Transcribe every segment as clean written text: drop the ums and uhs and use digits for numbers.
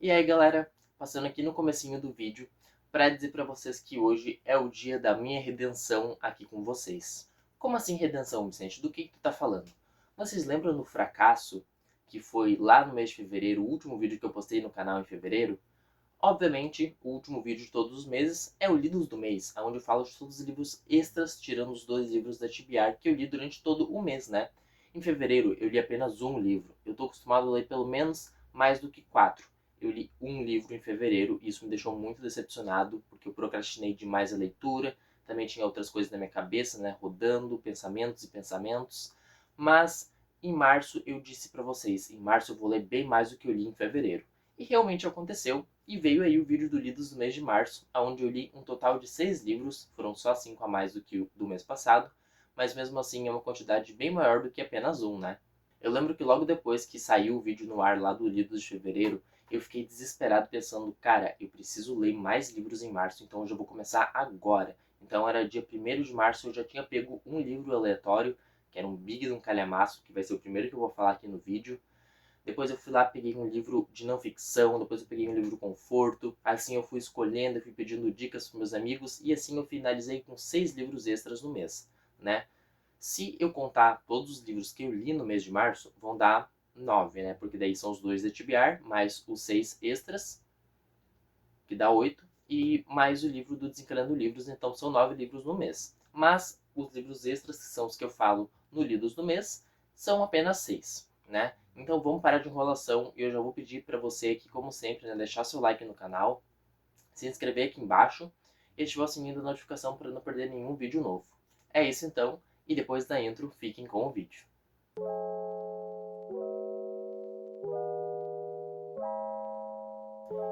E aí galera, passando aqui no comecinho do vídeo para dizer para vocês que hoje é o dia da minha redenção aqui com vocês. Como assim redenção, Vicente? Do que tu tá falando? Vocês lembram do fracasso que foi lá no mês de fevereiro, o último vídeo que eu postei no canal em fevereiro? Obviamente, o último vídeo de todos os meses é o Lidos do Mês, onde eu falo de todos os livros extras, tirando os 2 livros da TBR que eu li durante todo o mês, né? Em fevereiro eu li apenas um livro. Eu tô acostumado a ler pelo menos mais do que 4. Eu li um livro em fevereiro e isso me deixou muito decepcionado, porque eu procrastinei demais a leitura, também tinha outras coisas na minha cabeça, né, rodando, pensamentos e pensamentos. Mas em março eu disse pra vocês, em março eu vou ler bem mais do que eu li em fevereiro. E realmente aconteceu, e veio aí o vídeo do Lidos do mês de março, onde eu li um total de 6 livros, foram só 5 a mais do que o do mês passado, mas mesmo assim é uma quantidade bem maior do que apenas um, né? Eu lembro que logo depois que saiu o vídeo no ar lá do Lidos de fevereiro, eu fiquei desesperado pensando, cara, eu preciso ler mais livros em março, então hoje eu vou começar agora. Então era dia 1º de março, eu já tinha pego um livro aleatório, que era um Big de um calhamaço, que vai ser o primeiro que eu vou falar aqui no vídeo. Depois eu fui lá, peguei um livro de não ficção, depois eu peguei um livro conforto, assim eu fui escolhendo, eu fui pedindo dicas para meus amigos, e assim eu finalizei com 6 livros extras no mês, né? Se eu contar todos os livros que eu li no mês de março, vão dar 9, né? Porque daí são os 2 da TBR, mais os 6 extras, que dá 8, e mais o livro do Desencanando Livros, então são 9 livros no mês. Mas os livros extras, que são os que eu falo no Lidos do mês, são apenas 6, né? Então vamos parar de enrolação e eu já vou pedir para você aqui, como sempre, né, deixar seu like no canal, se inscrever aqui embaixo e ativar o sininho da notificação para não perder nenhum vídeo novo. É isso então, e depois da intro, fiquem com o vídeo.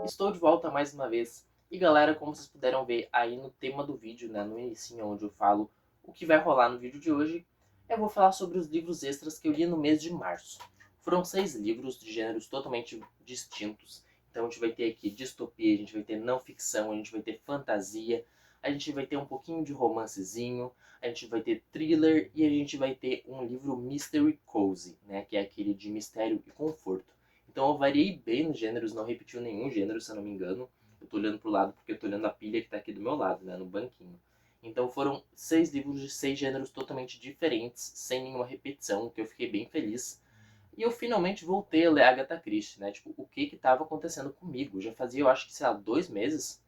Estou de volta mais uma vez. E galera, como vocês puderam ver aí no tema do vídeo, né, no início onde eu falo o que vai rolar no vídeo de hoje, eu vou falar sobre os livros extras que eu li no mês de março. Foram 6 livros de gêneros totalmente distintos. Então a gente vai ter aqui distopia, a gente vai ter não ficção, a gente vai ter fantasia, a gente vai ter um pouquinho de romancezinho, a gente vai ter thriller e a gente vai ter um livro mystery cozy, né, que é aquele de mistério e conforto. Então eu variei bem nos gêneros, não repetiu nenhum gênero, se eu não me engano. Eu tô olhando pro lado porque eu tô olhando a pilha que tá aqui do meu lado, né, no banquinho. Então foram 6 livros de 6 gêneros totalmente diferentes, sem nenhuma repetição, que eu fiquei bem feliz. E eu finalmente voltei a ler Agatha Christie, né, tipo, o que que tava acontecendo comigo? Já fazia, eu acho que, sei lá, 2 meses,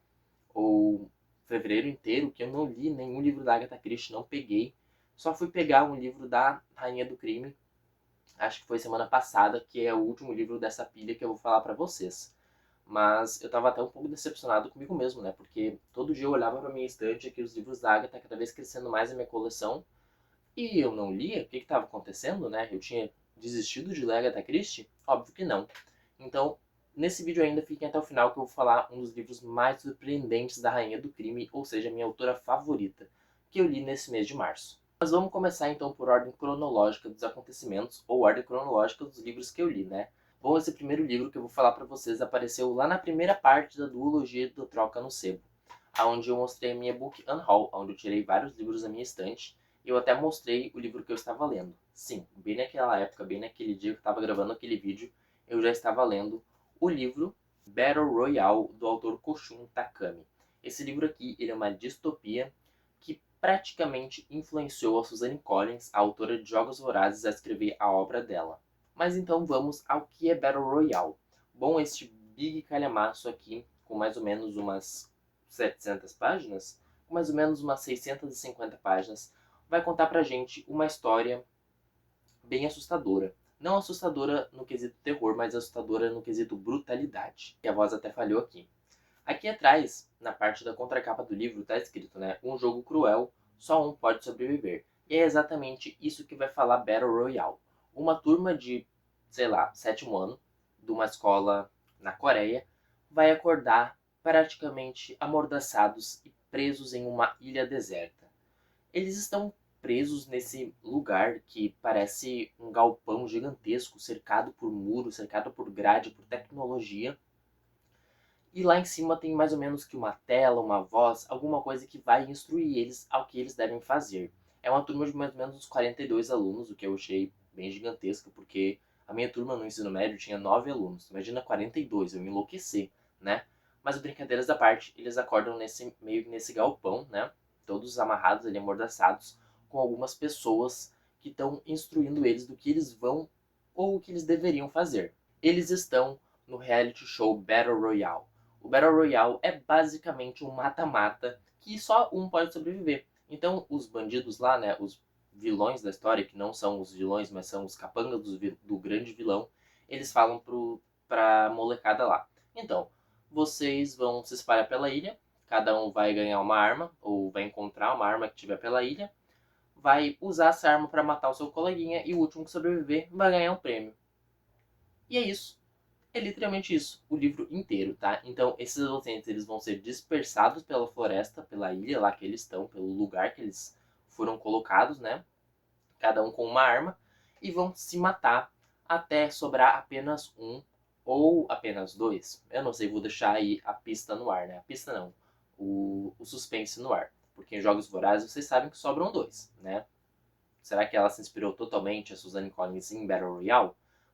ou fevereiro inteiro, que eu não li nenhum livro da Agatha Christie, não peguei. Só fui pegar um livro da Rainha do Crime, acho que foi semana passada, que é o último livro dessa pilha que eu vou falar pra vocês. Mas eu tava até um pouco decepcionado comigo mesmo, né? Porque todo dia eu olhava pra minha estante aqui, os livros da Agatha cada vez crescendo mais a minha coleção. E eu não lia? O que que tava acontecendo, né? Eu tinha desistido de ler Agatha Christie? Óbvio que não. Então, nesse vídeo ainda fiquem até o final que eu vou falar um dos livros mais surpreendentes da Rainha do Crime, ou seja, minha autora favorita, que eu li nesse mês de março. Mas vamos começar então por ordem cronológica dos acontecimentos, ou ordem cronológica dos livros que eu li, né? Bom, esse primeiro livro que eu vou falar para vocês apareceu lá na primeira parte da duologia do Troca no Sebo, onde eu mostrei a minha book unhaul, onde eu tirei vários livros da minha estante, e eu até mostrei o livro que eu estava lendo. Sim, bem naquela época, bem naquele dia que eu estava gravando aquele vídeo, eu já estava lendo o livro Battle Royale, do autor Koshun Takami. Esse livro aqui, ele é uma distopia que praticamente influenciou a Suzanne Collins, a autora de Jogos Vorazes, a escrever a obra dela. Mas então vamos ao que é Battle Royale. Bom, este big calhamaço aqui, com mais ou menos umas 700 páginas, com mais ou menos umas 650 páginas, vai contar pra gente uma história bem assustadora. Não assustadora no quesito terror, mas assustadora no quesito brutalidade. E a voz até falhou aqui. Aqui atrás, na parte da contracapa do livro, está escrito, né? Um jogo cruel, só um pode sobreviver. E é exatamente isso que vai falar Battle Royale. Uma turma de, sei lá, 7º ano, de uma escola na Coreia, vai acordar praticamente amordaçados e presos em uma ilha deserta. Eles estão presos nesse lugar que parece um galpão gigantesco, cercado por muros, cercado por grade, por tecnologia, e lá em cima tem mais ou menos que uma tela, uma voz, alguma coisa que vai instruir eles ao que eles devem fazer. É uma turma de mais ou menos uns 42 alunos, o que eu achei bem gigantesco, porque A minha turma no ensino médio tinha 9 alunos. Imagina 42, eu me enlouquecer, né? Mas brincadeiras da parte, eles acordam meio que nesse galpão, né? Todos amarrados ali, amordaçados, com algumas pessoas que estão instruindo eles do que eles vão ou o que eles deveriam fazer. Eles estão no reality show Battle Royale. O Battle Royale é basicamente um mata-mata que só um pode sobreviver. Então, os bandidos lá, né, os vilões da história, que não são os vilões, mas são os capangas do grande vilão, eles falam pra molecada lá. Então, vocês vão se espalhar pela ilha, cada um vai ganhar uma arma, ou vai encontrar uma arma que tiver pela ilha, vai usar essa arma para matar o seu coleguinha e o último que sobreviver vai ganhar um prêmio. E é isso. É literalmente isso, o livro inteiro, tá? Então, esses adolescentes, eles vão ser dispersados pela floresta, pela ilha lá que eles estão, pelo lugar que eles foram colocados, né? Cada um com uma arma, e vão se matar até sobrar apenas um ou apenas dois. Eu não sei, vou deixar aí a pista no ar, né? A pista não, o suspense no ar. Porque em Jogos Vorazes vocês sabem que sobram dois, né? Será que ela se inspirou totalmente a Suzanne Collins em Battle Royale?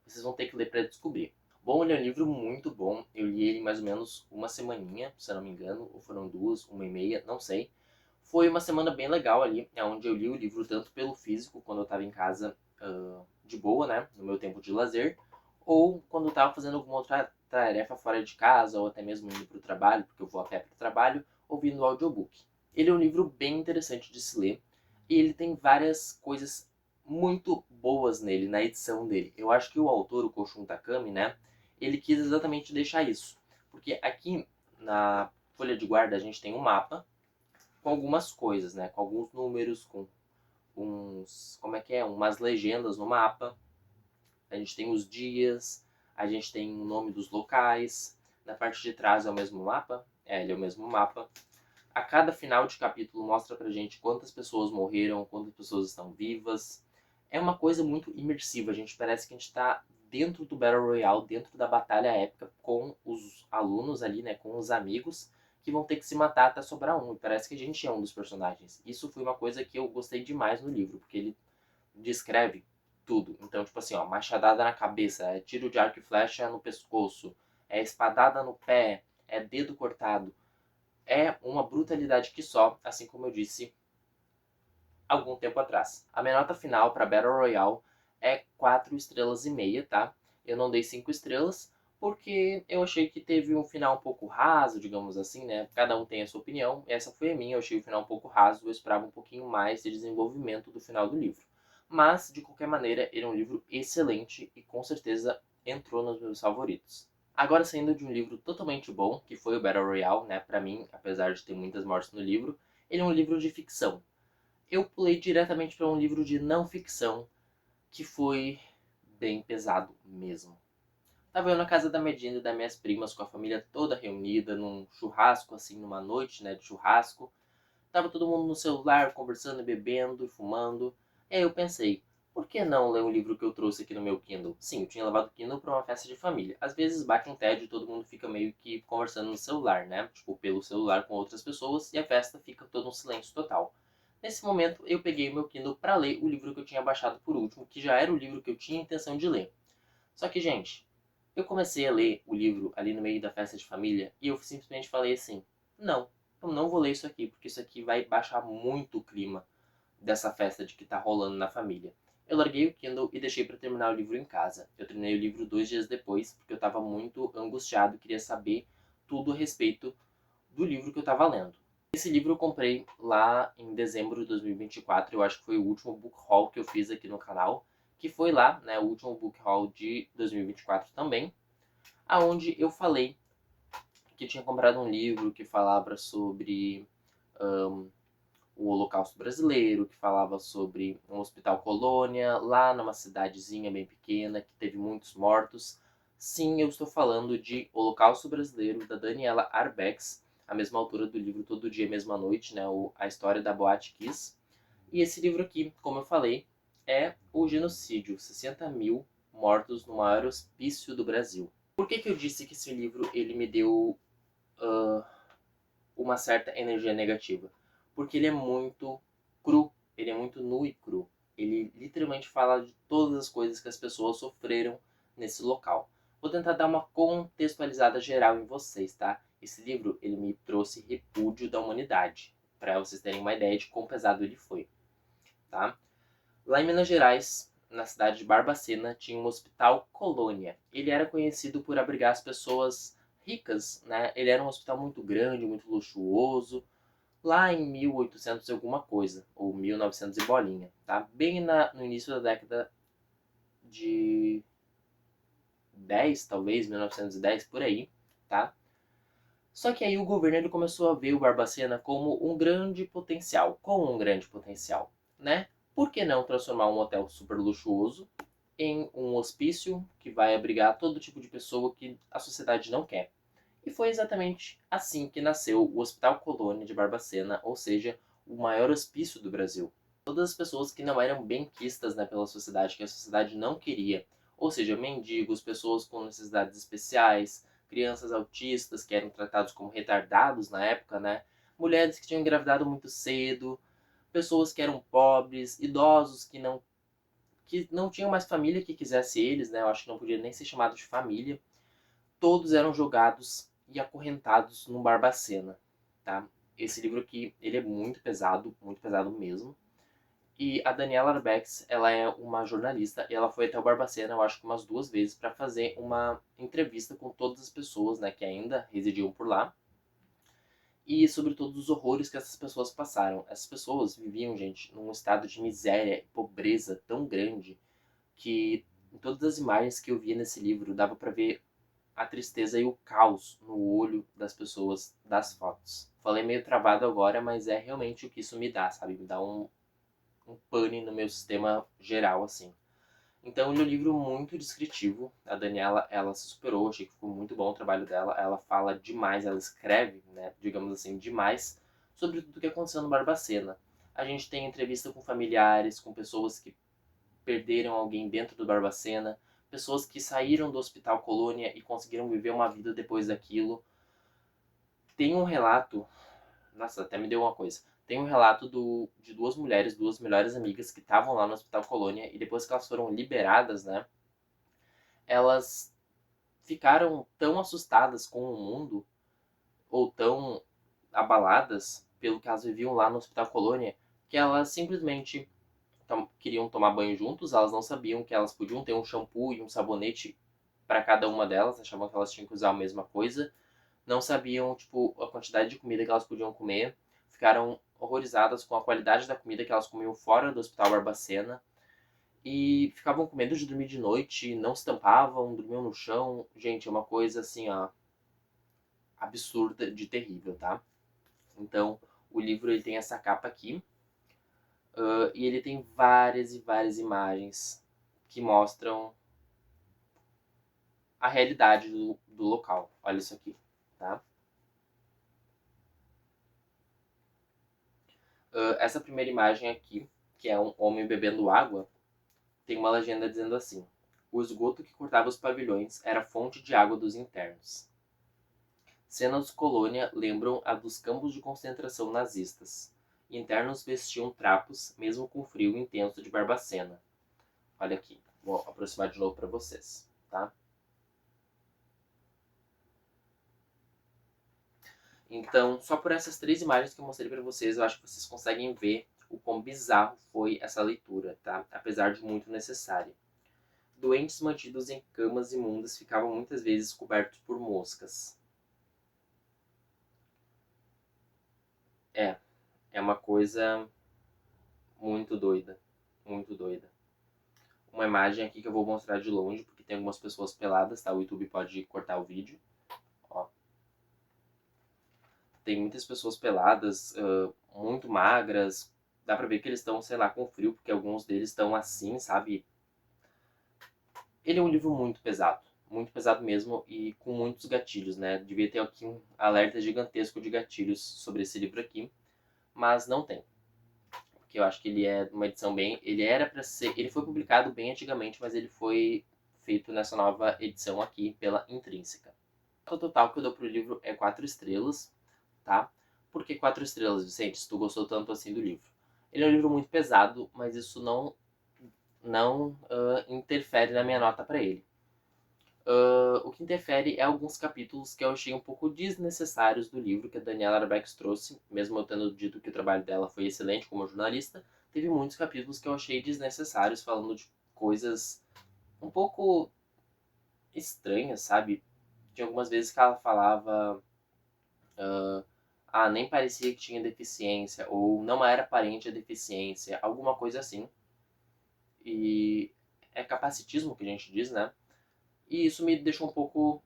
Vocês vão ter que ler para descobrir. Bom, ele é um livro muito bom. Eu li ele mais ou menos uma semaninha, se eu não me engano, ou foram duas, uma e meia, não sei. Foi uma semana bem legal ali, onde eu li o livro tanto pelo físico, quando eu estava em casa de boa, né, no meu tempo de lazer, ou quando eu estava fazendo alguma outra tarefa fora de casa, ou até mesmo indo para o trabalho, porque eu vou a pé para o trabalho, ouvindo o audiobook. Ele é um livro bem interessante de se ler, e ele tem várias coisas muito boas nele, na edição dele. Eu acho que o autor, o Koshun Takami, né, ele quis exatamente deixar isso. Porque aqui na folha de guarda a gente tem um mapa com algumas coisas, né, com alguns números, com uns, como é que é, umas legendas no mapa. A gente tem os dias, a gente tem o nome dos locais. Na parte de trás é o mesmo mapa, ele é o mesmo mapa. A cada final de capítulo mostra pra gente quantas pessoas morreram, quantas pessoas estão vivas. É uma coisa muito imersiva, a gente parece que a gente tá dentro do Battle Royale, dentro da batalha épica, com os alunos ali, né, com os amigos, que vão ter que se matar até sobrar um. E parece que a gente é um dos personagens. Isso foi uma coisa que eu gostei demais no livro, porque ele descreve tudo. Então, tipo assim, ó, machadada na cabeça, é tiro de arco e flecha no pescoço, é espadada no pé, é dedo cortado. É uma brutalidade que só, assim como eu disse algum tempo atrás. A minha nota final para Battle Royale é 4 estrelas e meia, tá? Eu não dei 5 estrelas porque eu achei que teve um final um pouco raso, digamos assim, né? Cada um tem a sua opinião. Essa foi a minha, eu achei o final um pouco raso, eu esperava um pouquinho mais de desenvolvimento do final do livro. Mas, de qualquer maneira, ele é um livro excelente e com certeza entrou nos meus favoritos. Agora, saindo de um livro totalmente bom, que foi o Battle Royale, né? Pra mim, apesar de ter muitas mortes no livro, ele é um livro de ficção. Eu pulei diretamente para um livro de não ficção, que foi bem pesado mesmo. Tava eu na casa da Medina e das minhas primas, com a família toda reunida, num churrasco, assim, numa noite, né, de churrasco. Tava todo mundo no celular, conversando, bebendo e fumando. E aí eu pensei, por que não ler um livro que eu trouxe aqui no meu Kindle? Sim, eu tinha levado o Kindle para uma festa de família. Às vezes bate um tédio e todo mundo fica meio que conversando no celular, né? Tipo, pelo celular com outras pessoas e a festa fica todo um silêncio total. Nesse momento, eu peguei o meu Kindle para ler o livro que eu tinha baixado por último, que já era o livro que eu tinha intenção de ler. Só que, gente, eu comecei a ler o livro ali no meio da festa de família e eu simplesmente falei assim: não, eu não vou ler isso aqui, porque isso aqui vai baixar muito o clima dessa festa de que tá rolando na família. Eu larguei o Kindle e deixei para terminar o livro em casa. Eu terminei o livro 2 dias depois, porque eu estava muito angustiado e queria saber tudo a respeito do livro que eu estava lendo. Esse livro eu comprei lá em dezembro de 2024, eu acho que foi o último book haul que eu fiz aqui no canal, que foi lá, né, o último book haul de 2024 também, aonde eu falei que tinha comprado um livro que falava sobre o Holocausto Brasileiro, que falava sobre um hospital colônia, lá numa cidadezinha bem pequena, que teve muitos mortos. Sim, eu estou falando de Holocausto Brasileiro, da Daniela Arbex, a mesma autora do livro Todo Dia, Mesma Noite, né, a história da Boate Kiss. E esse livro aqui, como eu falei, é o genocídio, 60 mil mortos no maior hospício do Brasil. Por que eu disse que esse livro ele me deu uh, uma certa energia negativa? Porque ele é muito cru, ele é muito nu e cru. Ele literalmente fala de todas as coisas que as pessoas sofreram nesse local. Vou tentar dar uma contextualizada geral em vocês, tá? Esse livro, ele me trouxe repúdio da humanidade, para vocês terem uma ideia de quão pesado ele foi, tá? Lá em Minas Gerais, na cidade de Barbacena, tinha um hospital colônia. Ele era conhecido por abrigar as pessoas ricas, né? Ele era um hospital muito grande, muito luxuoso, lá em 1800 e alguma coisa, ou 1900 e bolinha, tá? Bem no início da década de 10, talvez, 1910, por aí, tá? Só que aí o governo ele começou a ver o Barbacena como um grande potencial, né? Por que não transformar um hotel super luxuoso em um hospício que vai abrigar todo tipo de pessoa que a sociedade não quer? E foi exatamente assim que nasceu o Hospital Colônia de Barbacena, ou seja, o maior hospício do Brasil. Todas as pessoas que não eram benquistas, né, pela sociedade, que a sociedade não queria, ou seja, mendigos, pessoas com necessidades especiais, crianças autistas que eram tratados como retardados na época, né, mulheres que tinham engravidado muito cedo, pessoas que eram pobres, idosos que não tinham mais família que quisesse eles, né, eu acho que não podia nem ser chamado de família, todos eram jogados e acorrentados no Barbacena, tá? Esse livro aqui, ele é muito pesado mesmo. E a Daniela Arbex, ela é uma jornalista e ela foi até o Barbacena, eu acho que umas 2 vezes, para fazer uma entrevista com todas as pessoas, né, que ainda residiam por lá. E sobre todos os horrores que essas pessoas passaram. Essas pessoas viviam, gente, num estado de miséria e pobreza tão grande que em todas as imagens que eu via nesse livro dava para ver a tristeza e o caos no olho das pessoas das fotos. Falei meio travado agora, mas é realmente o que isso me dá, sabe? Me dá um pane no meu sistema geral, assim. Então, ele é um livro muito descritivo. A Daniela, ela se superou, achei que ficou muito bom o trabalho dela. Ela fala demais, ela escreve, né, digamos assim, demais sobre tudo o que aconteceu no Barbacena. A gente tem entrevista com familiares, com pessoas que perderam alguém dentro do Barbacena, pessoas que saíram do Hospital Colônia e conseguiram viver uma vida depois daquilo. Tem um relato, nossa, até me deu uma coisa. Tem um relato de duas mulheres, duas melhores amigas que estavam lá no Hospital Colônia e depois que elas foram liberadas, né, elas ficaram tão assustadas com o mundo ou tão abaladas pelo que elas viviam lá no Hospital Colônia que elas simplesmente queriam tomar banho juntos, elas não sabiam que elas podiam ter um shampoo e um sabonete para cada uma delas, achavam que elas tinham que usar a mesma coisa, não sabiam, tipo, a quantidade de comida que elas podiam comer, ficaram horrorizadas com a qualidade da comida que elas comiam fora do Hospital Barbacena e ficavam com medo de dormir de noite, não se tampavam, dormiam no chão. Gente, é uma coisa assim, ó, absurda de terrível, tá? Então, o livro ele tem essa capa aqui, e ele tem várias e várias imagens que mostram a realidade do local. Olha isso aqui, tá? Essa primeira imagem aqui, que é um homem bebendo água, tem uma legenda dizendo assim: o esgoto que cortava os pavilhões era fonte de água dos internos. Cenas colônia lembram a dos campos de concentração nazistas. Internos vestiam trapos, mesmo com o frio intenso de Barbacena. Olha aqui, vou aproximar de novo para vocês, tá? Então, só por essas 3 imagens que eu mostrei para vocês, eu acho que vocês conseguem ver o quão bizarro foi essa leitura, tá? Apesar de muito necessária. Doentes mantidos em camas imundas ficavam muitas vezes cobertos por moscas. É, é uma coisa muito doida, muito doida. Uma imagem aqui que eu vou mostrar de longe, porque tem algumas pessoas peladas, tá? O YouTube pode cortar o vídeo. Ó. Tem muitas pessoas peladas, muito magras. Dá pra ver que eles estão, sei lá, com frio, porque alguns deles estão assim, sabe? Ele é um livro muito pesado mesmo e com muitos gatilhos, né? Devia ter aqui um alerta gigantesco de gatilhos sobre esse livro aqui, mas não tem. Porque eu acho que ele é uma edição bem, ele era para ser, ele foi publicado bem antigamente, mas ele foi feito nessa nova edição aqui pela Intrínseca. O total que eu dou pro livro é 4 estrelas, tá? Por que 4 estrelas, Vicente, se tu gostou tanto assim do livro? Ele é um livro muito pesado, mas isso não não interfere na minha nota para ele. O que interfere é alguns capítulos que eu achei um pouco desnecessários do livro que a Daniela Arbex trouxe, mesmo eu tendo dito que o trabalho dela foi excelente como jornalista, teve muitos capítulos que eu achei desnecessários, falando de coisas um pouco estranhas, sabe? Tinha algumas vezes que ela falava nem parecia que tinha deficiência, ou não era aparente a deficiência, alguma coisa assim. E é capacitismo que a gente diz, né? E isso me deixou um pouco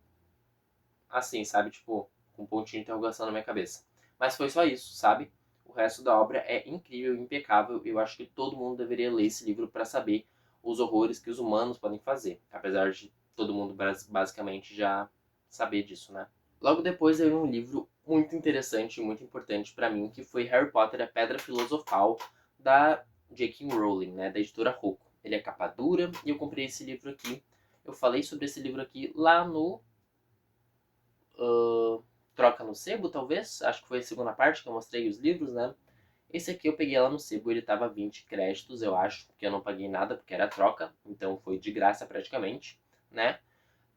assim, sabe? Tipo, com um pontinho de interrogação na minha cabeça. Mas foi só isso, sabe? O resto da obra é incrível, impecável. Eu acho que todo mundo deveria ler esse livro para saber os horrores que os humanos podem fazer. Apesar de todo mundo basicamente já saber disso, né? Logo depois eu li um livro muito interessante e muito importante para mim, que foi Harry Potter, a Pedra Filosofal, da J.K. Rowling, né? Da editora Rocco. Ele é capa dura e eu comprei esse livro aqui. Eu falei sobre esse livro aqui lá no Troca no Sebo, talvez. Acho que foi a segunda parte que eu mostrei os livros, né? Esse aqui eu peguei lá no Sebo, ele tava 20 créditos, eu acho, porque eu não paguei nada, porque era troca, então foi de graça praticamente, né?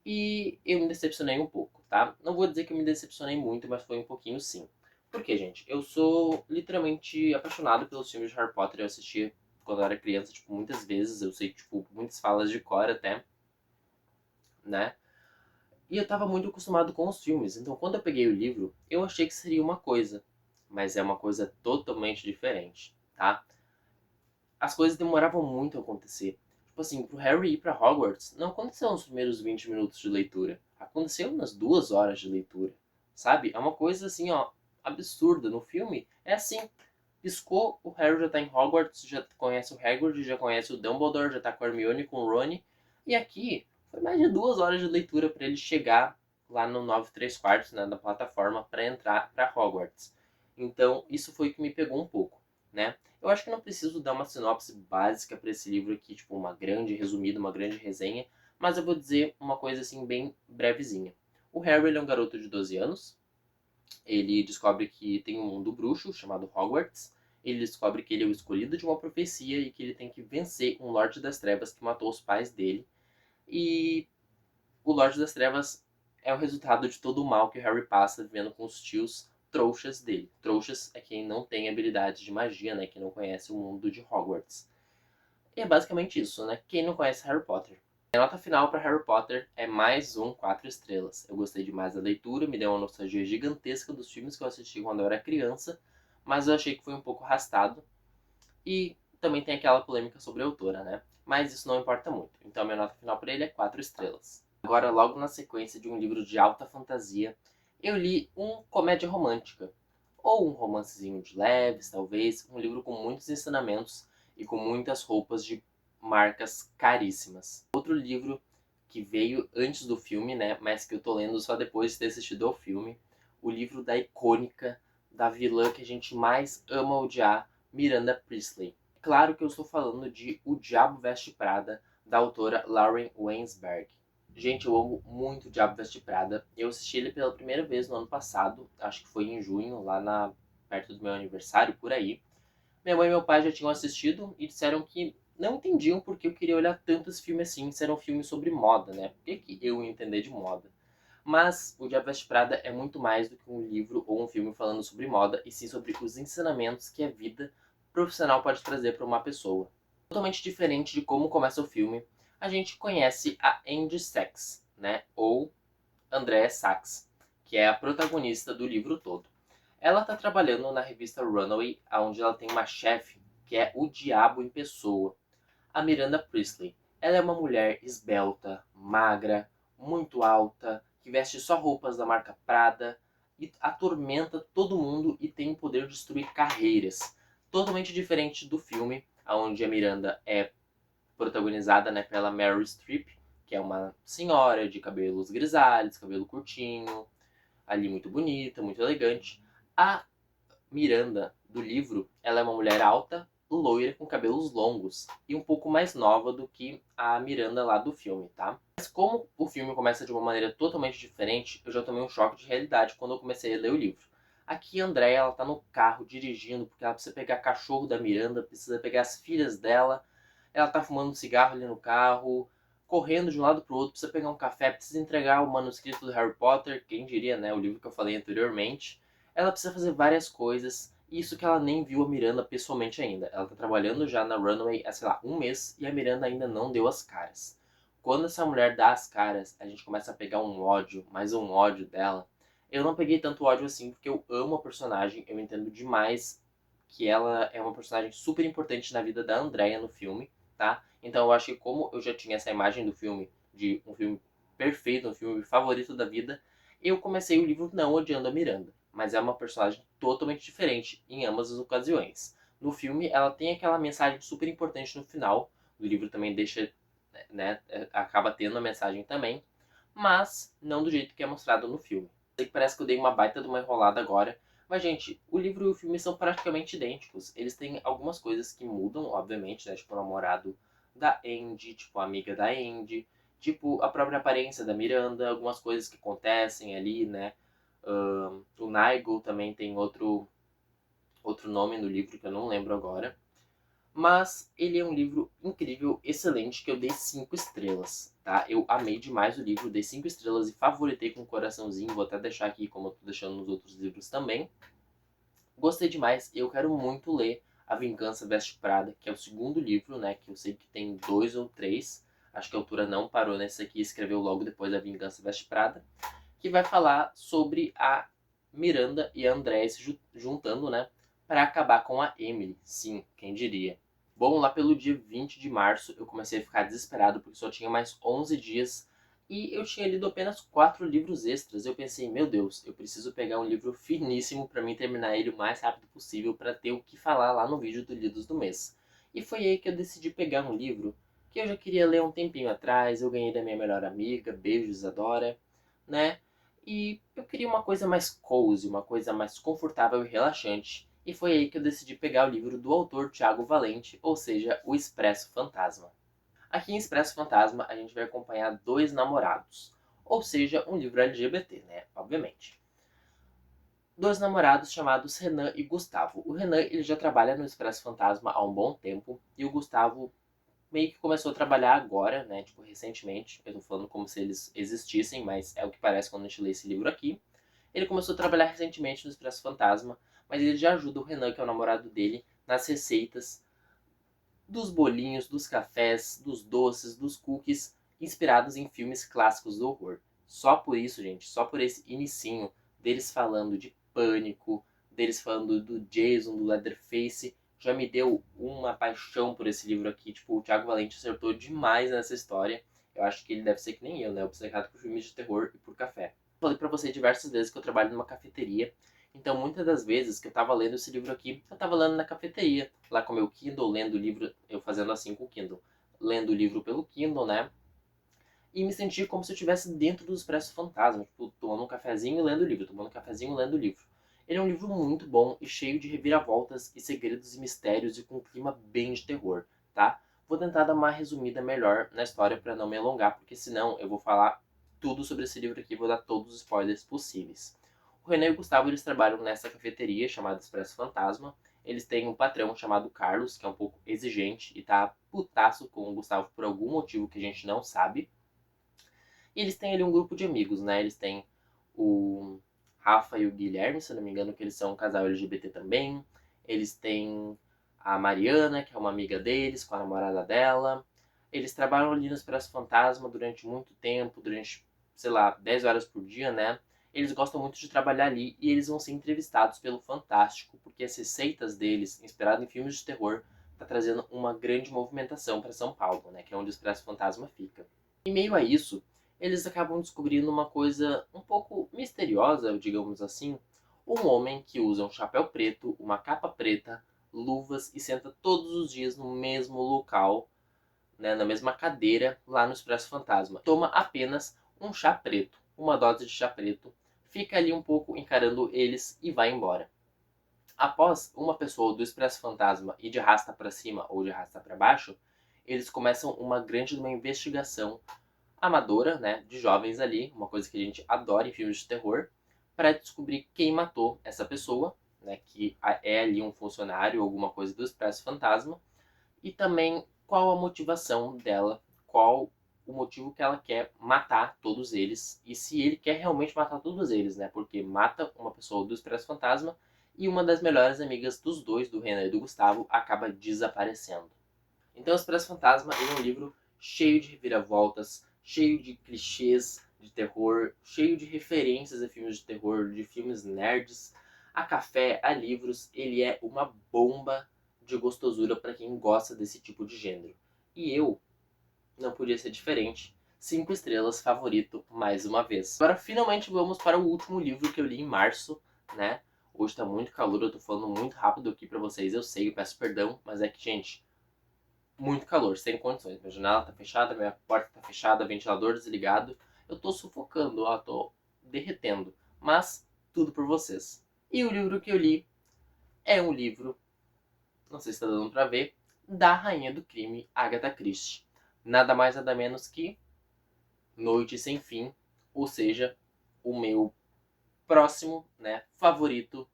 E eu me decepcionei um pouco, tá? Não vou dizer que eu me decepcionei muito, mas foi um pouquinho sim. Por quê, gente? Eu sou literalmente apaixonado pelos filmes de Harry Potter, eu assisti quando eu era criança, tipo, muitas vezes, eu sei, tipo, muitas falas de cor até, né? E eu tava muito acostumado com os filmes, então quando eu peguei o livro, eu achei que seria uma coisa, mas é uma coisa totalmente diferente, tá? As coisas demoravam muito a acontecer. Tipo assim, pro Harry ir pra Hogwarts, não aconteceu nos primeiros 20 minutos de leitura. Aconteceu nas 2 horas de leitura, sabe? É uma coisa assim, ó, absurda. No filme, é assim, piscou, o Harry já tá em Hogwarts, já conhece o Hagrid, já conhece o Dumbledore, já tá com a Hermione, com o Rony. E aqui, foi mais de 2 horas de leitura para ele chegar lá no 9 3 quartos, né, da plataforma, para entrar para Hogwarts. Então, isso foi o que me pegou um pouco, né? Eu acho que não preciso dar uma sinopse básica para esse livro aqui, tipo uma grande resumida, uma grande resenha, mas eu vou dizer uma coisa assim bem brevezinha. O Harry ele é um garoto de 12 anos, ele descobre que tem um mundo bruxo chamado Hogwarts. Ele descobre que ele é o escolhido de uma profecia e que ele tem que vencer um Lorde das Trevas que matou os pais dele. E o Lorde das Trevas é o resultado de todo o mal que o Harry passa vivendo com os tios trouxas dele. Trouxas é quem não tem habilidades de magia, né? Quem não conhece o mundo de Hogwarts. E é basicamente isso, né? Quem não conhece Harry Potter. A nota final para Harry Potter é mais 4 estrelas. Eu gostei demais da leitura, me deu uma nostalgia gigantesca dos filmes que eu assisti quando eu era criança, mas eu achei que foi um pouco arrastado. E também tem aquela polêmica sobre a autora, né? Mas isso não importa muito. Então a minha nota final para ele é 4 estrelas. Agora, logo na sequência de um livro de alta fantasia, eu li um comédia romântica. Ou um romancezinho de leves, talvez. Um livro com muitos ensinamentos e com muitas roupas de marcas caríssimas. Outro livro que veio antes do filme, né? Mas que eu tô lendo só depois de ter assistido ao filme. O livro da icônica, da vilã que a gente mais ama odiar, Miranda Priestley. Claro que eu estou falando de O Diabo Veste Prada, da autora Lauren Weinsberg. Gente, eu amo muito o Diabo Veste Prada. Eu assisti ele pela primeira vez no ano passado, acho que foi em junho, perto do meu aniversário, por aí. Minha mãe e meu pai já tinham assistido e disseram que não entendiam porque eu queria olhar tanto esse filme assim, se era um filme sobre moda, né? Por que eu ia entender de moda? Mas O Diabo Veste Prada é muito mais do que um livro ou um filme falando sobre moda, e sim sobre os ensinamentos que a vida profissional pode trazer para uma pessoa. Totalmente diferente de como começa o filme, a gente conhece a Angie Sachs, né? Ou Andrea Sachs, que é a protagonista do livro todo. Ela está trabalhando na revista Runaway, onde ela tem uma chefe que é o diabo em pessoa, a Miranda Priestley. Ela é uma mulher esbelta, magra, muito alta, que veste só roupas da marca Prada e atormenta todo mundo e tem o poder de destruir carreiras. Totalmente diferente do filme, onde a Miranda é protagonizada, né, pela Meryl Streep, que é uma senhora de cabelos grisalhos, cabelo curtinho, ali muito bonita, muito elegante. A Miranda, do livro, ela é uma mulher alta, loira, com cabelos longos e um pouco mais nova do que a Miranda lá do filme, tá? Mas como o filme começa de uma maneira totalmente diferente, eu já tomei um choque de realidade quando eu comecei a ler o livro. Aqui a Andrea, ela tá no carro dirigindo porque ela precisa pegar cachorro da Miranda, precisa pegar as filhas dela. ela tá fumando um cigarro ali no carro, correndo de um lado pro outro, precisa pegar um café, precisa entregar o manuscrito do Harry Potter, quem diria, né, o livro que eu falei anteriormente. Ela precisa fazer várias coisas, e isso que ela nem viu a Miranda pessoalmente ainda. Ela tá trabalhando já na Runway há, sei lá, um mês, e a Miranda ainda não deu as caras. Quando essa mulher dá as caras, a gente começa a pegar um ódio, mais um ódio dela. Eu não peguei tanto ódio assim, porque eu amo a personagem, eu entendo demais que ela é uma personagem super importante na vida da Andrea no filme, tá? Então eu acho que como eu já tinha essa imagem do filme, de um filme perfeito, um filme favorito da vida, eu comecei o livro não odiando a Miranda, mas é uma personagem totalmente diferente em ambas as ocasiões. No filme, ela tem aquela mensagem super importante no final, o livro também deixa, né, acaba tendo a mensagem também, mas não do jeito que é mostrado no filme. Sei que parece que eu dei uma baita de uma enrolada agora, mas, gente, o livro e o filme são praticamente idênticos. Eles têm algumas coisas que mudam, obviamente, né? Tipo, o namorado da Andy, tipo, a amiga da Andy, tipo, a própria aparência da Miranda, algumas coisas que acontecem ali, né? O Nigel também tem outro nome no livro que eu não lembro agora. Mas ele é um livro incrível, excelente, que eu dei 5 estrelas, tá? Eu amei demais o livro, dei 5 estrelas e favoritei com um coraçãozinho. Vou até deixar aqui, como eu tô deixando nos outros livros também. Gostei demais, eu quero muito ler A Vingança Veste Prada, que é o segundo livro, né? Que eu sei que tem 2 ou 3. Acho que a autora não parou nesse aqui, escreveu logo depois da Vingança Veste Prada, que vai falar sobre a Miranda e a Andrea se juntando, né? Para acabar com a Emily. Sim, quem diria. Bom, lá pelo dia 20 de março eu comecei a ficar desesperado porque só tinha mais 11 dias e eu tinha lido apenas 4 livros extras. Eu pensei, meu Deus, eu preciso pegar um livro finíssimo para mim terminar ele o mais rápido possível para ter o que falar lá no vídeo do Lidos do Mês. E foi aí que eu decidi pegar um livro que eu já queria ler um tempinho atrás. Eu ganhei da minha melhor amiga, beijos, Isadora, né? E eu queria uma coisa mais cozy, uma coisa mais confortável e relaxante. E foi aí que eu decidi pegar o livro do autor Tiago Valente, ou seja, O Expresso Fantasma. Aqui em Expresso Fantasma a gente vai acompanhar dois namorados, ou seja, um livro LGBT, né? Obviamente. Dois namorados chamados Renan e Gustavo. O Renan ele já trabalha no Expresso Fantasma há um bom tempo e o Gustavo meio que começou a trabalhar agora, né? Tipo, recentemente. Eu tô falando como se eles existissem, mas é o que parece quando a gente lê esse livro aqui. Ele começou a trabalhar recentemente no Expresso Fantasma, mas ele já ajuda o Renan, que é o namorado dele, nas receitas dos bolinhos, dos cafés, dos doces, dos cookies, inspirados em filmes clássicos do horror. Só por isso, gente, só por esse inicinho deles falando de Pânico, deles falando do Jason, do Leatherface, já me deu uma paixão por esse livro aqui. Tipo, o Thiago Valente acertou demais nessa história. Eu acho que ele deve ser que nem eu, né? Obcecado por filmes de terror e por café. Falei pra você diversas vezes que eu trabalho numa cafeteria. Então, muitas das vezes que eu tava lendo esse livro aqui, eu tava lendo na cafeteria, lá com o meu Kindle, lendo o livro, eu fazendo assim com o Kindle, lendo o livro pelo Kindle, né? E me senti como se eu estivesse dentro do Expresso Fantasma, tipo, tomando um cafezinho e lendo o livro, tomando um cafezinho e lendo o livro. Ele é um livro muito bom e cheio de reviravoltas e segredos e mistérios e com um clima bem de terror, tá? Vou tentar dar uma resumida melhor na história para não me alongar, porque senão eu vou falar tudo sobre esse livro aqui e vou dar todos os spoilers possíveis. O René e o Gustavo eles trabalham nessa cafeteria chamada Expresso Fantasma. Eles têm um patrão chamado Carlos, que é um pouco exigente e tá putaço com o Gustavo por algum motivo que a gente não sabe. E eles têm ali um grupo de amigos, né? Eles têm o Rafa e o Guilherme, se eu não me engano, que eles são um casal LGBT também. Eles têm a Mariana, que é uma amiga deles, com a namorada dela. Eles trabalham ali no Expresso Fantasma durante muito tempo, durante, sei lá, 10 horas por dia, né? Eles gostam muito de trabalhar ali e eles vão ser entrevistados pelo Fantástico, porque as receitas deles, inspiradas em filmes de terror, tá trazendo uma grande movimentação para São Paulo, né? Que é onde o Expresso Fantasma fica. Em meio a isso, eles acabam descobrindo uma coisa um pouco misteriosa, digamos assim. Um homem que usa um chapéu preto, uma capa preta, luvas e senta todos os dias no mesmo local, né, na mesma cadeira lá no Expresso Fantasma. Toma apenas um chá preto, uma dose de chá preto, fica ali um pouco encarando eles e vai embora. Após uma pessoa do Expresso Fantasma ir de rasta para cima ou de rasta para baixo, eles começam uma grande investigação amadora, né, de jovens ali, uma coisa que a gente adora em filmes de terror, para descobrir quem matou essa pessoa, né, que é ali um funcionário ou alguma coisa do Expresso Fantasma, e também qual a motivação dela, qual o motivo que ela quer matar todos eles, e se ele quer realmente matar todos eles, né? Porque mata uma pessoa do Expresso Fantasma e uma das melhores amigas dos dois, do Renan e do Gustavo, acaba desaparecendo. Então, O Expresso Fantasma é um livro cheio de reviravoltas, cheio de clichês de terror, cheio de referências a filmes de terror, de filmes nerds, a café, a livros. Ele é uma bomba de gostosura para quem gosta desse tipo de gênero. E eu não podia ser diferente. 5 estrelas, favorito, mais uma vez. Agora, finalmente, vamos para o último livro que eu li em março, né? Hoje tá muito calor, eu tô falando muito rápido aqui pra vocês, eu sei, eu peço perdão, mas é que, gente, muito calor, sem condições. Minha janela tá fechada, minha porta tá fechada, ventilador desligado. Eu tô sufocando, ó, tô derretendo. Mas, tudo por vocês. E o livro que eu li é um livro, não sei se tá dando pra ver, da Rainha do Crime, Agatha Christie. Nada mais, nada menos que Noite Sem Fim, ou seja, o meu próximo, né, favorito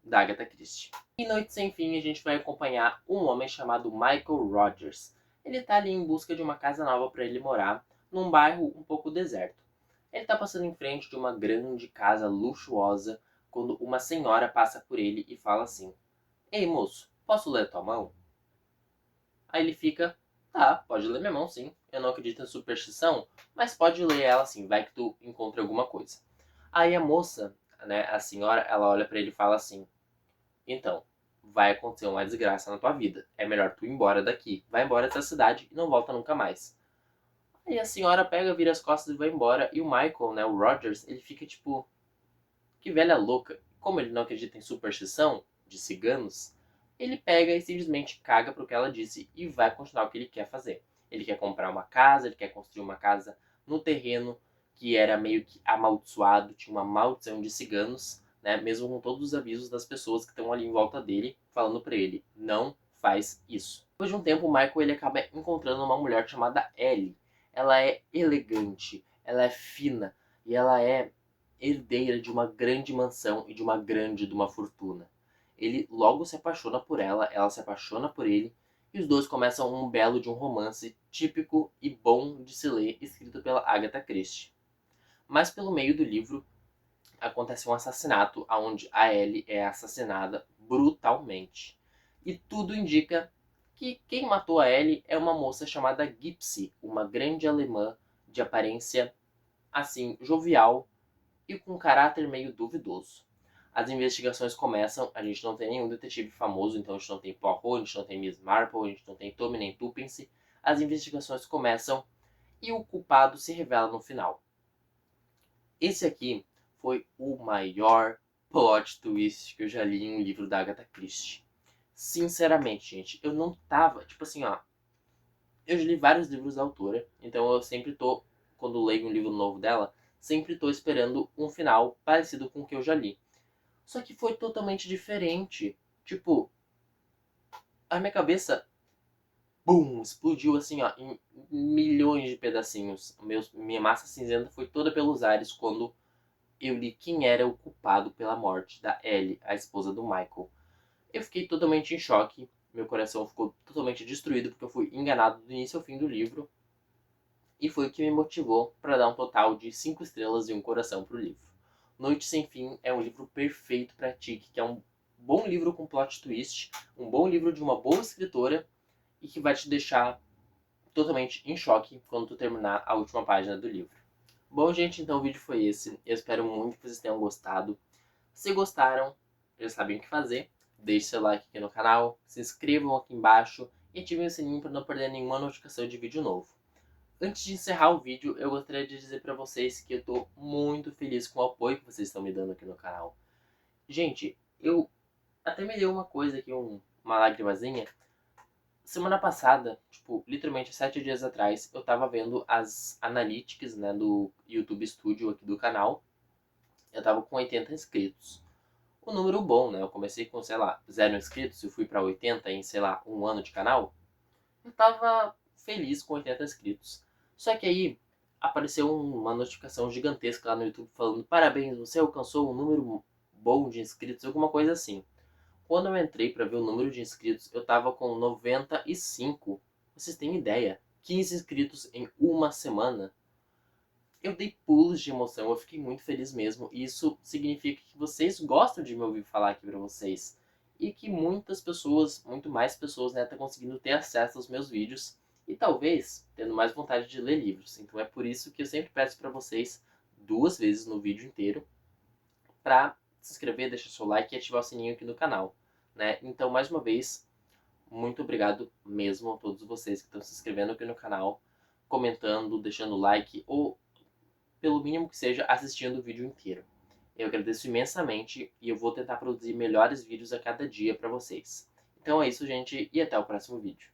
da Agatha Christie. Em Noite Sem Fim a gente vai acompanhar um homem chamado Michael Rogers. Ele está ali em busca de uma casa nova para ele morar, num bairro um pouco deserto. Ele está passando em frente de uma grande casa luxuosa quando uma senhora passa por ele e fala assim: "Ei moço, posso ler tua mão?" Aí ele fica: "Tá, pode ler minha mão sim. Eu não acredito em superstição, mas pode ler ela sim, vai que tu encontra alguma coisa." Aí a moça, né, a senhora, ela olha para ele e fala assim: "Então, vai acontecer uma desgraça na tua vida. É melhor tu ir embora daqui. Vai embora dessa cidade e não volta nunca mais." Aí a senhora pega, vira as costas e vai embora. E o Michael, né, o Rogers, ele fica tipo: "Que velha louca." Como ele não acredita em superstição de ciganos, ele pega e simplesmente caga pro que ela disse e vai continuar o que ele quer fazer. Ele quer comprar uma casa, ele quer construir uma casa no terreno que era meio que amaldiçoado, tinha uma maldição de ciganos, né? Mesmo com todos os avisos das pessoas que estão ali em volta dele, falando pra ele: "Não faz isso." Depois de um tempo, o Michael ele acaba encontrando uma mulher chamada Ellie. Ela é elegante, ela é fina e ela é herdeira de uma grande mansão e de uma fortuna. Ele logo se apaixona por ela, ela se apaixona por ele, e os dois começam um belo de um romance típico e bom de se ler, escrito pela Agatha Christie. Mas pelo meio do livro acontece um assassinato onde a Ellie é assassinada brutalmente. E tudo indica que quem matou a Ellie é uma moça chamada Gypsy, uma grande alemã de aparência assim jovial e com um caráter meio duvidoso. As investigações começam, a gente não tem nenhum detetive famoso, então a gente não tem Poirot, a gente não tem Miss Marple, a gente não tem Tommy nem Tuppence. As investigações começam e o culpado se revela no final. Esse aqui foi o maior plot twist que eu já li em um livro da Agatha Christie. Sinceramente, gente, eu não tava, tipo assim, ó, eu já li vários livros da autora, então eu sempre tô, quando leio um livro novo dela, sempre tô esperando um final parecido com o que eu já li. Só que foi totalmente diferente. Tipo, a minha cabeça, bum, explodiu assim, ó, em milhões de pedacinhos. Minha massa cinzenta foi toda pelos ares quando eu li quem era o culpado pela morte da Ellie, a esposa do Michael. Eu fiquei totalmente em choque, meu coração ficou totalmente destruído porque eu fui enganado do início ao fim do livro. E foi o que me motivou para dar um total de 5 estrelas e um coração para o livro. Noite Sem Fim é um livro perfeito para ti, que é um bom livro com plot twist, um bom livro de uma boa escritora e que vai te deixar totalmente em choque quando tu terminar a última página do livro. Bom, gente, então o vídeo foi esse. Eu espero muito que vocês tenham gostado. Se gostaram, já sabem o que fazer. Deixe seu like aqui no canal, se inscrevam aqui embaixo e ativem o sininho para não perder nenhuma notificação de vídeo novo. Antes de encerrar o vídeo, eu gostaria de dizer pra vocês que eu tô muito feliz com o apoio que vocês estão me dando aqui no canal. Gente, eu até me deu uma coisa aqui, uma lagrimazinha. Semana passada, tipo, literalmente 7 dias atrás, eu tava vendo as analytics, né, do YouTube Studio aqui do canal. Eu tava com 80 inscritos. Um número bom, né? Eu comecei com, sei lá, 0 inscritos e fui pra 80 em, sei lá, um ano de canal. Eu tava feliz com 80 inscritos. Só que aí apareceu uma notificação gigantesca lá no YouTube falando: "Parabéns, você alcançou um número bom de inscritos", alguma coisa assim. Quando eu entrei para ver o número de inscritos, eu tava com 95. Vocês têm ideia? 15 inscritos em uma semana? Eu dei pulos de emoção, eu fiquei muito feliz mesmo. E isso significa que vocês gostam de me ouvir falar aqui pra vocês. E que muitas pessoas, muito mais pessoas, né, tá conseguindo ter acesso aos meus vídeos. E talvez tendo mais vontade de ler livros. Então é por isso que eu sempre peço pra vocês 2 vezes no vídeo inteiro pra se inscrever, deixar seu like e ativar o sininho aqui no canal, né? Então, mais uma vez, muito obrigado mesmo a todos vocês que estão se inscrevendo aqui no canal, comentando, deixando like ou, pelo mínimo que seja, assistindo o vídeo inteiro. Eu agradeço imensamente e eu vou tentar produzir melhores vídeos a cada dia para vocês. Então é isso, gente, e até o próximo vídeo.